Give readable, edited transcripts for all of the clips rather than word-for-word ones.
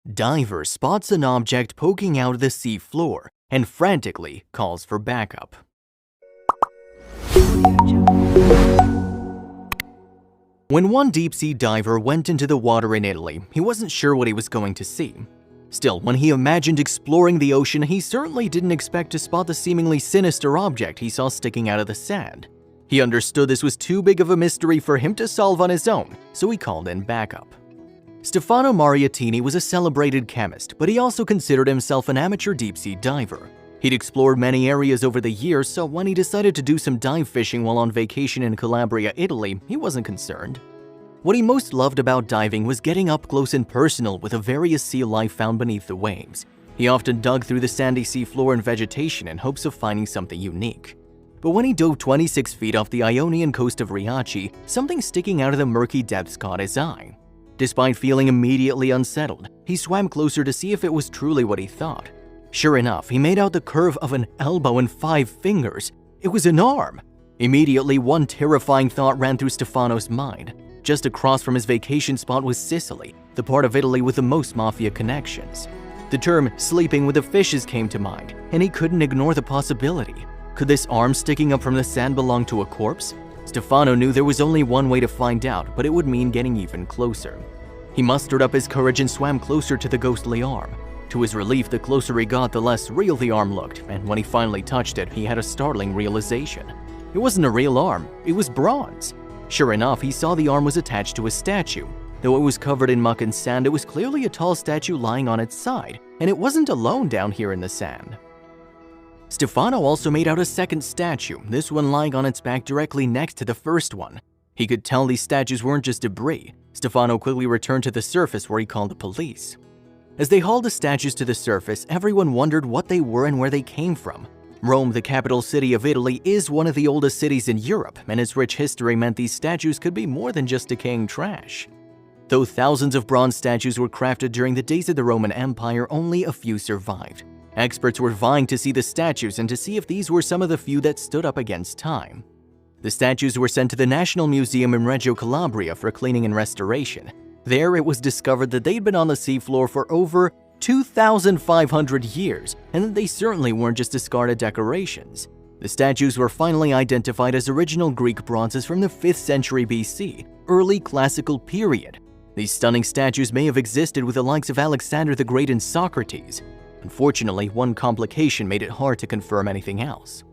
Diver spots an object poking out of the sea floor and frantically calls for backup. When one deep-sea diver went into the water in Italy, he wasn't sure what he was going to see. Still, when he imagined exploring the ocean, he certainly didn't expect to spot the seemingly sinister object he saw sticking out of the sand. He understood this was too big of a mystery for him to solve on his own, so he called in backup. Stefano Mariattini was a celebrated chemist, but he also considered himself an amateur deep-sea diver. He'd explored many areas over the years, so when he decided to do some dive fishing while on vacation in Calabria, Italy, he wasn't concerned. What he most loved about diving was getting up close and personal with the various sea life found beneath the waves. He often dug through the sandy seafloor and vegetation in hopes of finding something unique. But when he dove 26 feet off the Ionian coast of Riace, something sticking out of the murky depths caught his eye. Despite feeling immediately unsettled, he swam closer to see if it was truly what he thought. Sure enough, he made out the curve of an elbow and 5 fingers. It was an arm. Immediately, one terrifying thought ran through Stefano's mind. Just across from his vacation spot was Sicily, the part of Italy with the most mafia connections. The term sleeping with the fishes came to mind, and he couldn't ignore the possibility. Could this arm sticking up from the sand belong to a corpse? Stefano knew there was only one way to find out, but it would mean getting even closer. He mustered up his courage and swam closer to the ghostly arm. To his relief, the closer he got, the less real the arm looked, and when he finally touched it, he had a startling realization. It wasn't a real arm, it was bronze. Sure enough, he saw the arm was attached to a statue. Though it was covered in muck and sand, it was clearly a tall statue lying on its side, and it wasn't alone down here in the sand. Stefano also made out a second statue, this one lying on its back directly next to the first one. He could tell these statues weren't just debris. Stefano quickly returned to the surface where he called the police. As they hauled the statues to the surface, everyone wondered what they were and where they came from. Rome, the capital city of Italy, is one of the oldest cities in Europe, and its rich history meant these statues could be more than just decaying trash. Though thousands of bronze statues were crafted during the days of the Roman Empire, only a few survived. Experts were vying to see the statues and to see if these were some of the few that stood up against time. The statues were sent to the National Museum in Reggio Calabria for cleaning and restoration. There, it was discovered that they'd been on the seafloor for over 2,500 years, and that they certainly weren't just discarded decorations. The statues were finally identified as original Greek bronzes from the 5th century BC, early classical period. These stunning statues may have existed with the likes of Alexander the Great and Socrates. Unfortunately, one complication made it hard to confirm anything else.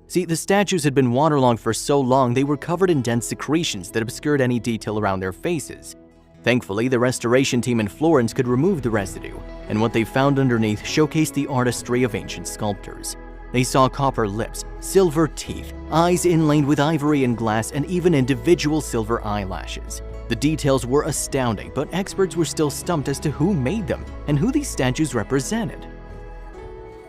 See, the statues had been waterlogged for so long they were covered in dense secretions that obscured any detail around their faces. Thankfully, the restoration team in Florence could remove the residue, and what they found underneath showcased the artistry of ancient sculptors. They saw copper lips, silver teeth, eyes inlaid with ivory and glass, and even individual silver eyelashes. The details were astounding, but experts were still stumped as to who made them and who these statues represented.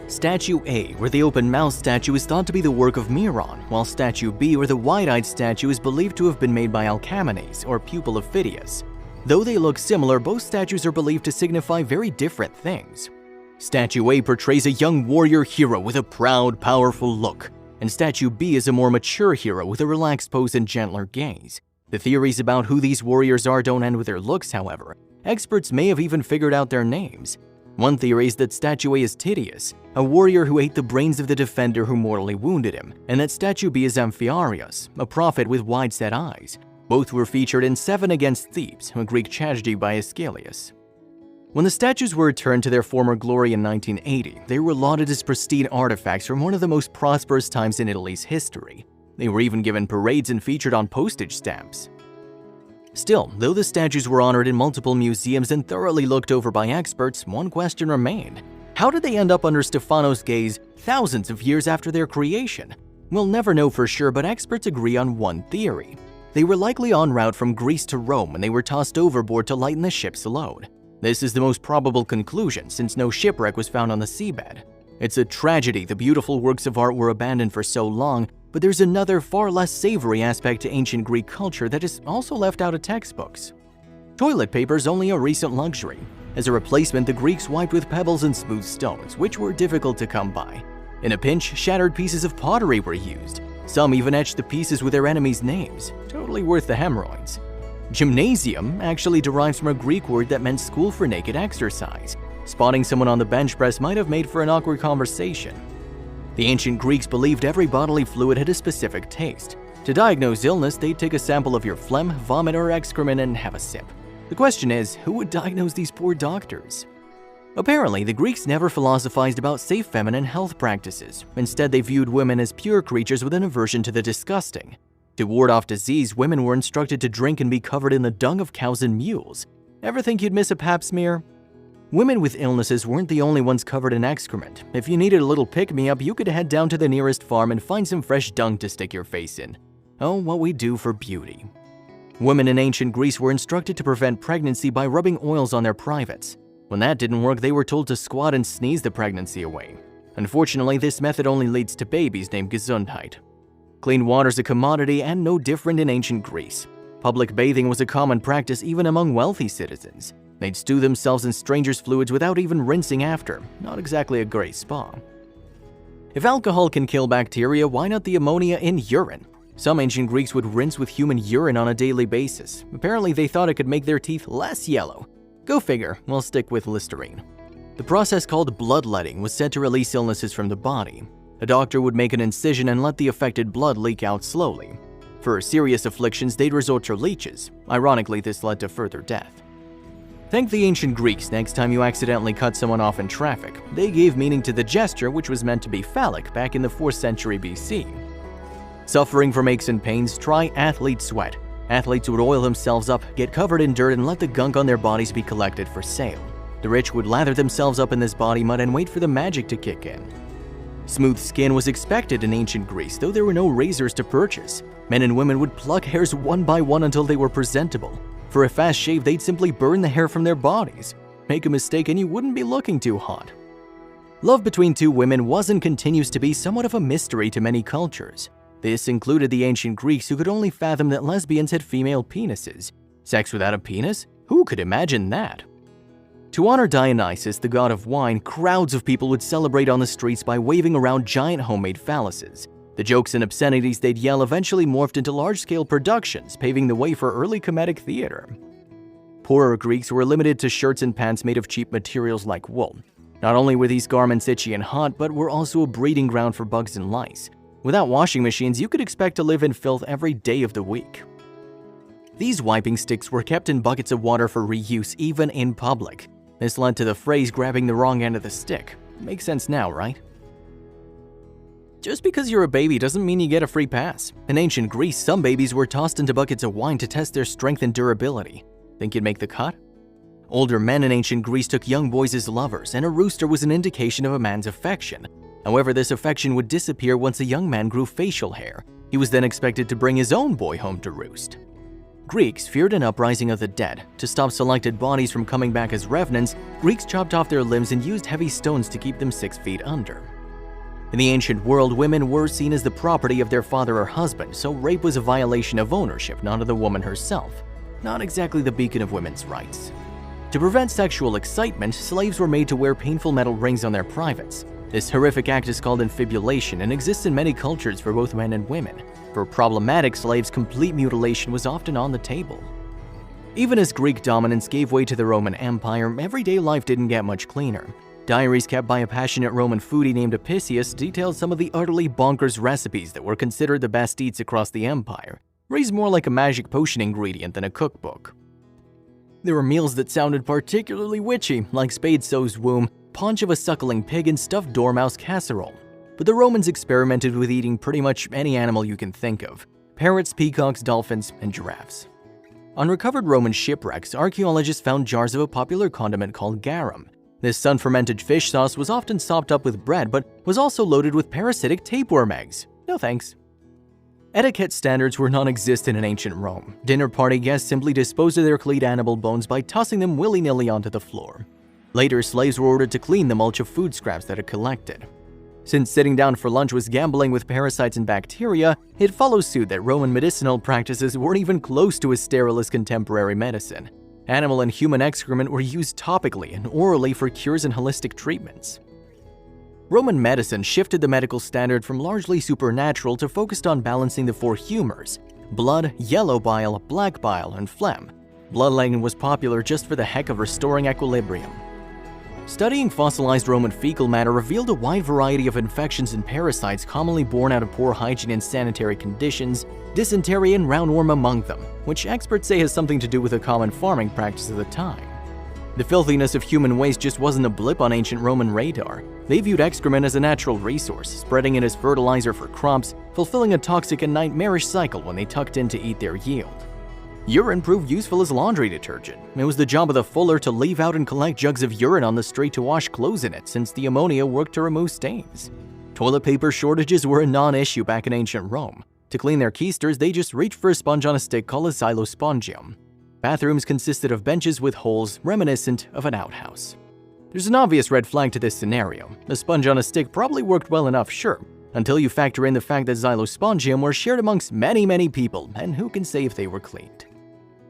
Statue A, where the open-mouthed statue is thought to be the work of Miron, while Statue B, where the wide-eyed statue is believed to have been made by Alcamenes, or pupil of Phidias. Though they look similar, both statues are believed to signify very different things. Statue A portrays a young warrior hero with a proud, powerful look, and Statue B is a more mature hero with a relaxed pose and gentler gaze. The theories about who these warriors are don't end with their looks, however. Experts may have even figured out their names. One theory is that Statue A is Tydeus, a warrior who ate the brains of the defender who mortally wounded him, and that Statue B is Amphiaraus, a prophet with wide-set eyes. Both were featured in 7 Against Thebes, a Greek tragedy by Aeschylus. When the statues were returned to their former glory in 1980, they were lauded as pristine artifacts from one of the most prosperous times in Italy's history. They were even given parades and featured on postage stamps. Still, though the statues were honored in multiple museums and thoroughly looked over by experts, one question remained. How did they end up under Stefano's gaze thousands of years after their creation? We'll never know for sure, but experts agree on one theory. They were likely en route from Greece to Rome when they were tossed overboard to lighten the ship's load. This is the most probable conclusion, since no shipwreck was found on the seabed. It's a tragedy the beautiful works of art were abandoned for so long, but there's another far less savory aspect to ancient Greek culture that is also left out of textbooks. Toilet paper is only a recent luxury. As a replacement, the Greeks wiped with pebbles and smooth stones, which were difficult to come by. In a pinch, shattered pieces of pottery were used. Some even etched the pieces with their enemies' names, totally worth the hemorrhoids. Gymnasium actually derives from a Greek word that meant school for naked exercise. Spotting someone on the bench press might have made for an awkward conversation. The ancient Greeks believed every bodily fluid had a specific taste. To diagnose illness, they'd take a sample of your phlegm, vomit, or excrement and have a sip. The question is, who would diagnose these poor doctors? Apparently, the Greeks never philosophized about safe feminine health practices. Instead, they viewed women as pure creatures with an aversion to the disgusting. To ward off disease, women were instructed to drink and be covered in the dung of cows and mules. Ever think you'd miss a pap smear? Women with illnesses weren't the only ones covered in excrement. If you needed a little pick-me-up, you could head down to the nearest farm and find some fresh dung to stick your face in. Oh, what we do for beauty. Women in ancient Greece were instructed to prevent pregnancy by rubbing oils on their privates. When that didn't work, they were told to squat and sneeze the pregnancy away. Unfortunately, this method only leads to babies named Gesundheit. Clean water's a commodity and no different in ancient Greece. Public bathing was a common practice even among wealthy citizens. They'd stew themselves in strangers' fluids without even rinsing after. Not exactly a great spa. If alcohol can kill bacteria, why not the ammonia in urine? Some ancient Greeks would rinse with human urine on a daily basis. Apparently, they thought it could make their teeth less yellow. Go figure, we'll stick with Listerine. The process called bloodletting was said to release illnesses from the body. A doctor would make an incision and let the affected blood leak out slowly. For serious afflictions, they'd resort to leeches. Ironically, this led to further death. Thank the ancient Greeks next time you accidentally cut someone off in traffic. They gave meaning to the gesture, which was meant to be phallic back in the 4th century BC. Suffering from aches and pains, try athlete sweat. Athletes would oil themselves up, get covered in dirt, and let the gunk on their bodies be collected for sale. The rich would lather themselves up in this body mud and wait for the magic to kick in. Smooth skin was expected in ancient Greece, though there were no razors to purchase. Men and women would pluck hairs one by one until they were presentable. For a fast shave, they'd simply burn the hair from their bodies. Make a mistake and you wouldn't be looking too hot. Love between two women was and continues to be somewhat of a mystery to many cultures. This included the ancient Greeks, who could only fathom that lesbians had female penises. Sex without a penis? Who could imagine that? To honor Dionysus, the god of wine, crowds of people would celebrate on the streets by waving around giant homemade phalluses. The jokes and obscenities they'd yell eventually morphed into large-scale productions, paving the way for early comedic theater. Poorer Greeks were limited to shirts and pants made of cheap materials like wool. Not only were these garments itchy and hot, but were also a breeding ground for bugs and lice. Without washing machines, you could expect to live in filth every day of the week. These wiping sticks were kept in buckets of water for reuse even in public. This led to the phrase grabbing the wrong end of the stick. Makes sense now, right? Just because you're a baby doesn't mean you get a free pass. In ancient Greece, some babies were tossed into buckets of wine to test their strength and durability. Think you'd make the cut? Older men in ancient Greece took young boys as lovers, and a rooster was an indication of a man's affection. However, this affection would disappear once a young man grew facial hair. He was then expected to bring his own boy home to roost. Greeks feared an uprising of the dead. To stop selected bodies from coming back as revenants, Greeks chopped off their limbs and used heavy stones to keep them 6 feet under. In the ancient world, women were seen as the property of their father or husband, so rape was a violation of ownership, not of the woman herself. Not exactly the beacon of women's rights. To prevent sexual excitement, slaves were made to wear painful metal rings on their privates. This horrific act is called infibulation and exists in many cultures for both men and women. For problematic slaves, complete mutilation was often on the table. Even as Greek dominance gave way to the Roman Empire, everyday life didn't get much cleaner. Diaries kept by a passionate Roman foodie named Apicius detailed some of the utterly bonkers recipes that were considered the best eats across the empire, raised more like a magic potion ingredient than a cookbook. There were meals that sounded particularly witchy, like spade sow's womb, paunch of a suckling pig, and stuffed dormouse casserole. But the Romans experimented with eating pretty much any animal you can think of: parrots, peacocks, dolphins, and giraffes. On recovered Roman shipwrecks, archaeologists found jars of a popular condiment called garum. This sun-fermented fish sauce was often sopped up with bread, but was also loaded with parasitic tapeworm eggs. No thanks. Etiquette standards were non-existent in ancient Rome. Dinner party guests simply disposed of their cleaned animal bones by tossing them willy-nilly onto the floor. Later, slaves were ordered to clean the mulch of food scraps that had collected. Since sitting down for lunch was gambling with parasites and bacteria, it follows suit that Roman medicinal practices weren't even close to as sterile as contemporary medicine. Animal and human excrement were used topically and orally for cures and holistic treatments. Roman medicine shifted the medical standard from largely supernatural to focused on balancing the 4 humors: blood, yellow bile, black bile, and phlegm. Bloodletting was popular just for the heck of restoring equilibrium. Studying fossilized Roman fecal matter revealed a wide variety of infections and parasites commonly born out of poor hygiene and sanitary conditions, dysentery and roundworm among them, which experts say has something to do with a common farming practice of the time. The filthiness of human waste just wasn't a blip on ancient Roman radar. They viewed excrement as a natural resource, spreading it as fertilizer for crops, fulfilling a toxic and nightmarish cycle when they tucked in to eat their yield. Urine proved useful as laundry detergent. It was the job of the fuller to leave out and collect jugs of urine on the street to wash clothes in it, since the ammonia worked to remove stains. Toilet paper shortages were a non-issue back in ancient Rome. To clean their keisters, they just reached for a sponge on a stick called a xylospongium. Bathrooms consisted of benches with holes reminiscent of an outhouse. There's an obvious red flag to this scenario. The sponge on a stick probably worked well enough, sure, until you factor in the fact that xylospongium were shared amongst many people, and who can say if they were cleaned.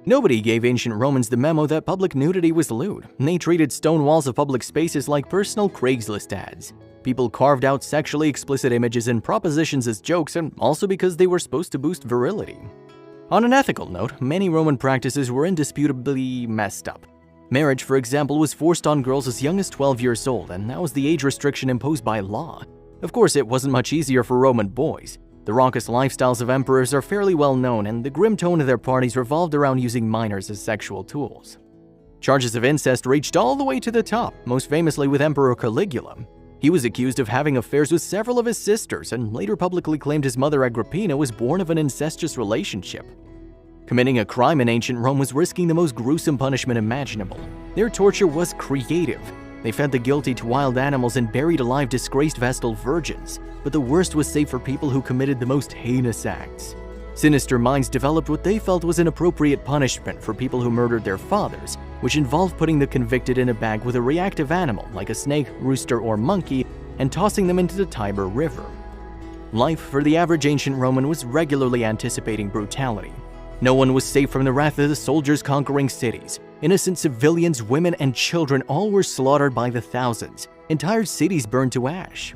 Nobody gave ancient Romans the memo that public nudity was lewd, and they treated stone walls of public spaces like personal Craigslist ads. People carved out sexually explicit images and propositions as jokes, and also because they were supposed to boost virility. On an ethical note, many Roman practices were indisputably messed up. Marriage, for example, was forced on girls as young as 12 years old, and that was the age restriction imposed by law. Of course, it wasn't much easier for Roman boys. The raucous lifestyles of emperors are fairly well known, and the grim tone of their parties revolved around using minors as sexual tools. Charges of incest reached all the way to the top, most famously with Emperor Caligula. He was accused of having affairs with several of his sisters, and later publicly claimed his mother Agrippina was born of an incestuous relationship. Committing a crime in ancient Rome was risking the most gruesome punishment imaginable. Their torture was creative. They fed the guilty to wild animals and buried alive disgraced Vestal virgins, but the worst was saved for people who committed the most heinous acts. Sinister minds developed what they felt was an appropriate punishment for people who murdered their fathers, which involved putting the convicted in a bag with a reactive animal like a snake, rooster, or monkey and tossing them into the Tiber River. Life for the average ancient Roman was regularly anticipating brutality. No one was safe from the wrath of the soldiers conquering cities. Innocent civilians, women, and children all were slaughtered by the thousands. Entire cities burned to ash.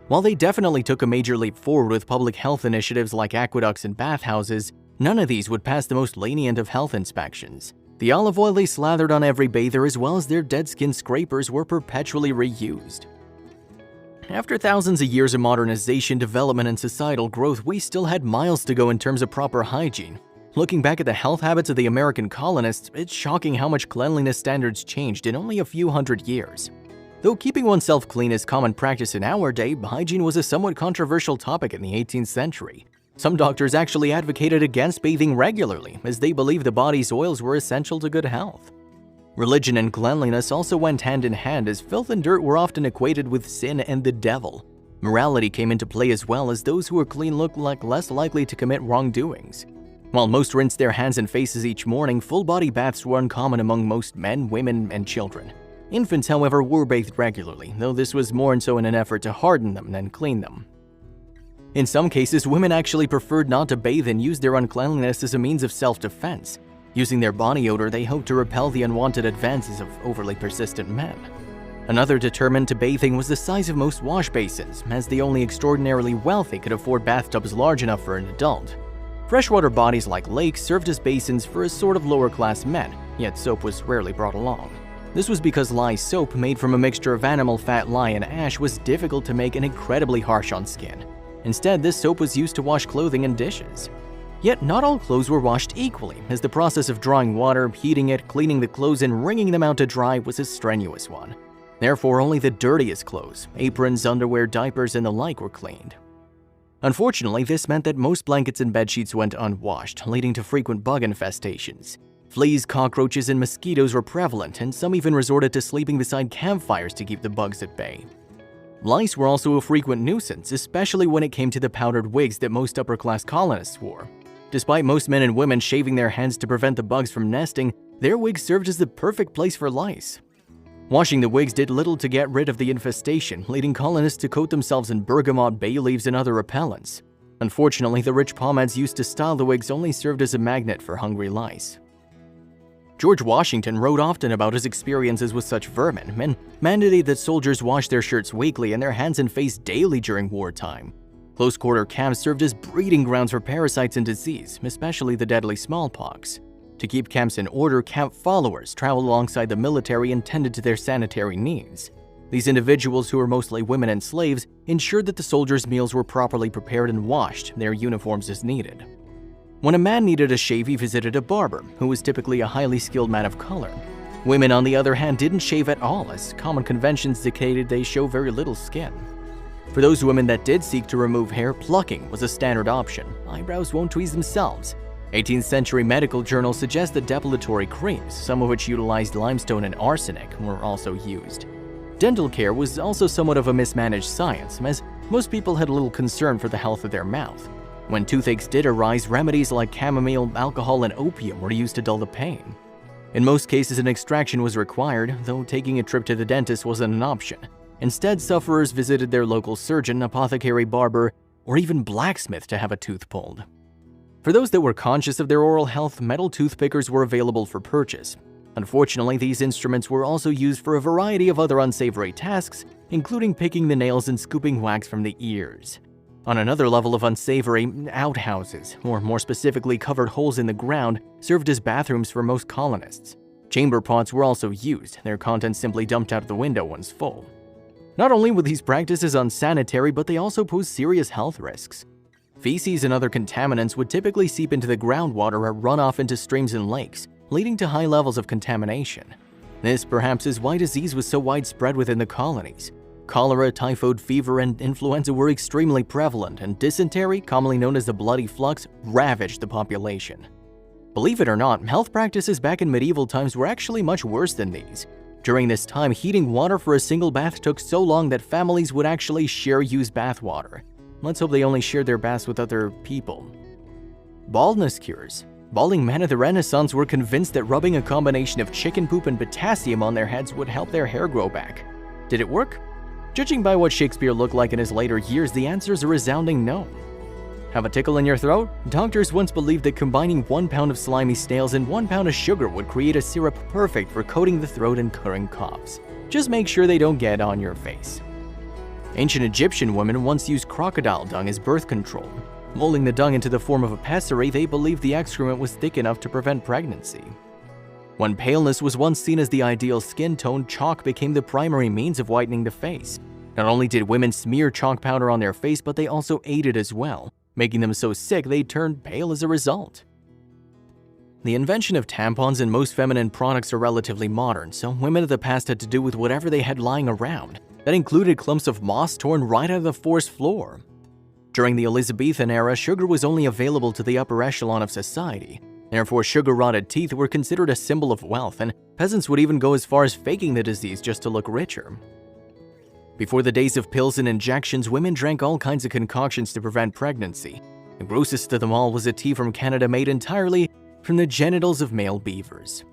While they definitely took a major leap forward with public health initiatives like aqueducts and bathhouses, none of these would pass the most lenient of health inspections. The olive oil they slathered on every bather, as well as their dead skin scrapers, were perpetually reused. After thousands of years of modernization, development, and societal growth, we still had miles to go in terms of proper hygiene. Looking back at the health habits of the American colonists, it's shocking how much cleanliness standards changed in only a few hundred years. Though keeping oneself clean is common practice in our day, hygiene was a somewhat controversial topic in the 18th century. Some doctors actually advocated against bathing regularly, as they believed the body's oils were essential to good health. Religion and cleanliness also went hand in hand, as filth and dirt were often equated with sin and the devil. Morality came into play as well, as those who were clean looked like less likely to commit wrongdoings. While most rinsed their hands and faces each morning, full-body baths were uncommon among most men, women, and children. Infants, however, were bathed regularly, though this was more so in an effort to harden them than clean them. In some cases, women actually preferred not to bathe and used their uncleanliness as a means of self-defense. Using their body odor, they hoped to repel the unwanted advances of overly persistent men. Another determinant to bathing was the size of most wash basins, as the only extraordinarily wealthy could afford bathtubs large enough for an adult. Freshwater bodies like lakes served as basins for a sort of lower-class men, yet soap was rarely brought along. This was because lye soap, made from a mixture of animal fat, lye, and ash, was difficult to make and incredibly harsh on skin. Instead, this soap was used to wash clothing and dishes. Yet not all clothes were washed equally, as the process of drawing water, heating it, cleaning the clothes, and wringing them out to dry was a strenuous one. Therefore, only the dirtiest clothes, aprons, underwear, diapers, and the like were cleaned. Unfortunately, this meant that most blankets and bedsheets went unwashed, leading to frequent bug infestations. Fleas, cockroaches, and mosquitoes were prevalent, and some even resorted to sleeping beside campfires to keep the bugs at bay. Lice were also a frequent nuisance, especially when it came to the powdered wigs that most upper-class colonists wore. Despite most men and women shaving their hands to prevent the bugs from nesting, their wigs served as the perfect place for lice. Washing the wigs did little to get rid of the infestation, leading colonists to coat themselves in bergamot, bay leaves, and other repellents. Unfortunately, the rich pomades used to style the wigs only served as a magnet for hungry lice. George Washington wrote often about his experiences with such vermin, and mandated that soldiers wash their shirts weekly and their hands and face daily during wartime. Close-quarter camps served as breeding grounds for parasites and disease, especially the deadly smallpox. To keep camps in order, camp followers traveled alongside the military and tended to their sanitary needs. These individuals, who were mostly women and slaves, ensured that the soldiers' meals were properly prepared and washed, their uniforms as needed. When a man needed a shave, he visited a barber, who was typically a highly skilled man of color. Women, on the other hand, didn't shave at all, as common conventions dictated they show very little skin. For those women that did seek to remove hair, plucking was a standard option. Eyebrows won't tweeze themselves. 18th century medical journals suggest that depilatory creams, some of which utilized limestone and arsenic, were also used. Dental care was also somewhat of a mismanaged science, as most people had little concern for the health of their mouth. When toothaches did arise, remedies like chamomile, alcohol, and opium were used to dull the pain. In most cases, an extraction was required, though taking a trip to the dentist wasn't an option. Instead, sufferers visited their local surgeon, apothecary, barber, or even blacksmith to have a tooth pulled. For those that were conscious of their oral health, metal toothpickers were available for purchase. Unfortunately, these instruments were also used for a variety of other unsavory tasks, including picking the nails and scooping wax from the ears. On another level of unsavory, outhouses, or more specifically covered holes in the ground, served as bathrooms for most colonists. Chamber pots were also used, their contents simply dumped out of the window once full. Not only were these practices unsanitary, but they also posed serious health risks. Feces and other contaminants would typically seep into the groundwater or run off into streams and lakes, leading to high levels of contamination. This perhaps is why disease was so widespread within the colonies. Cholera, typhoid fever, and influenza were extremely prevalent, and dysentery, commonly known as the bloody flux, ravaged the population. Believe it or not, health practices back in medieval times were actually much worse than these. During this time, heating water for a single bath took so long that families would actually share used bath water. Let's hope they only shared their baths with other people. Baldness cures. Balding men of the Renaissance were convinced that rubbing a combination of chicken poop and potassium on their heads would help their hair grow back. Did it work? Judging by what Shakespeare looked like in his later years, the answer is a resounding no. Have a tickle in your throat? Doctors once believed that combining 1 pound of slimy snails and 1 pound of sugar would create a syrup perfect for coating the throat and curing coughs. Just make sure they don't get on your face. Ancient Egyptian women once used crocodile dung as birth control. Molding the dung into the form of a pessary, they believed the excrement was thick enough to prevent pregnancy. When paleness was once seen as the ideal skin tone, chalk became the primary means of whitening the face. Not only did women smear chalk powder on their face, but they also ate it as well, making them so sick they turned pale as a result. The invention of tampons and most feminine products are relatively modern, so women of the past had to do with whatever they had lying around. That included clumps of moss torn right out of the forest floor. During the Elizabethan era, sugar was only available to the upper echelon of society. Therefore, sugar-rotted teeth were considered a symbol of wealth, and peasants would even go as far as faking the disease just to look richer. Before the days of pills and injections, women drank all kinds of concoctions to prevent pregnancy. The grossest of them all was a tea from Canada made entirely from the genitals of male beavers.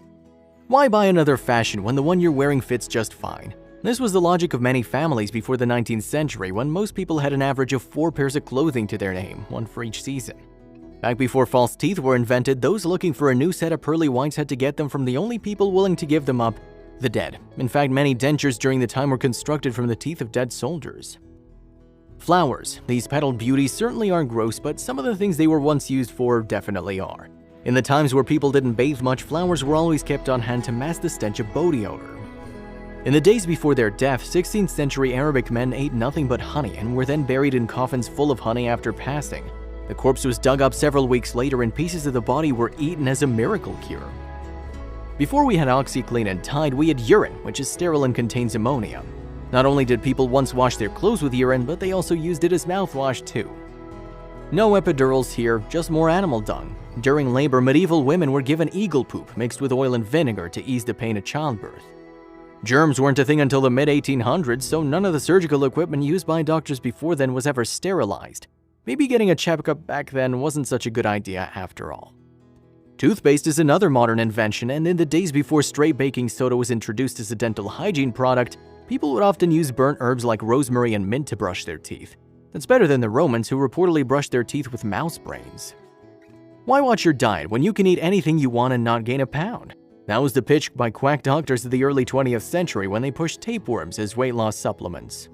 Why buy another fashion when the one you're wearing fits just fine? This was the logic of many families before the 19th century, when most people had an average of 4 pairs of clothing to their name, one for each season. Back before false teeth were invented, those looking for a new set of pearly whites had to get them from the only people willing to give them up, the dead. In fact, many dentures during the time were constructed from the teeth of dead soldiers. Flowers. These petaled beauties certainly aren't gross, but some of the things they were once used for definitely are. In the times where people didn't bathe much, flowers were always kept on hand to mask the stench of body odor. In the days before their death, 16th century Arabic men ate nothing but honey and were then buried in coffins full of honey after passing. The corpse was dug up several weeks later and pieces of the body were eaten as a miracle cure. Before we had OxyClean and Tide, we had urine, which is sterile and contains ammonia. Not only did people once wash their clothes with urine, but they also used it as mouthwash too. No epidurals here, just more animal dung. During labor, medieval women were given eagle poop mixed with oil and vinegar to ease the pain of childbirth. Germs weren't a thing until the mid-1800s, so none of the surgical equipment used by doctors before then was ever sterilized. Maybe getting a checkup back then wasn't such a good idea after all. Toothpaste is another modern invention, and in the days before straight baking soda was introduced as a dental hygiene product, people would often use burnt herbs like rosemary and mint to brush their teeth. That's better than the Romans, who reportedly brushed their teeth with mouse brains. Why watch your diet when you can eat anything you want and not gain a pound? That was the pitch by quack doctors of the early 20th century when they pushed tapeworms as weight loss supplements.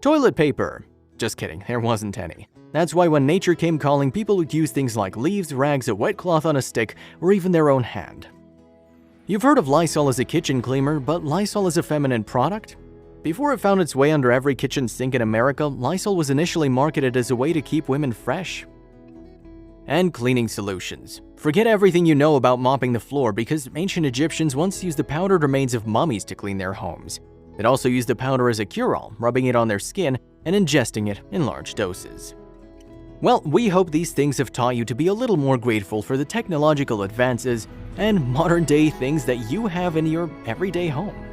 Toilet paper. Just kidding, there wasn't any. That's why when nature came calling, people would use things like leaves, rags, a wet cloth on a stick, or even their own hand. You've heard of Lysol as a kitchen cleaner, but Lysol is a feminine product? Before it found its way under every kitchen sink in America, Lysol was initially marketed as a way to keep women fresh. And cleaning solutions. Forget everything you know about mopping the floor because ancient Egyptians once used the powdered remains of mummies to clean their homes. They'd also used the powder as a cure-all, rubbing it on their skin and ingesting it in large doses. Well, we hope these things have taught you to be a little more grateful for the technological advances and modern-day things that you have in your everyday home.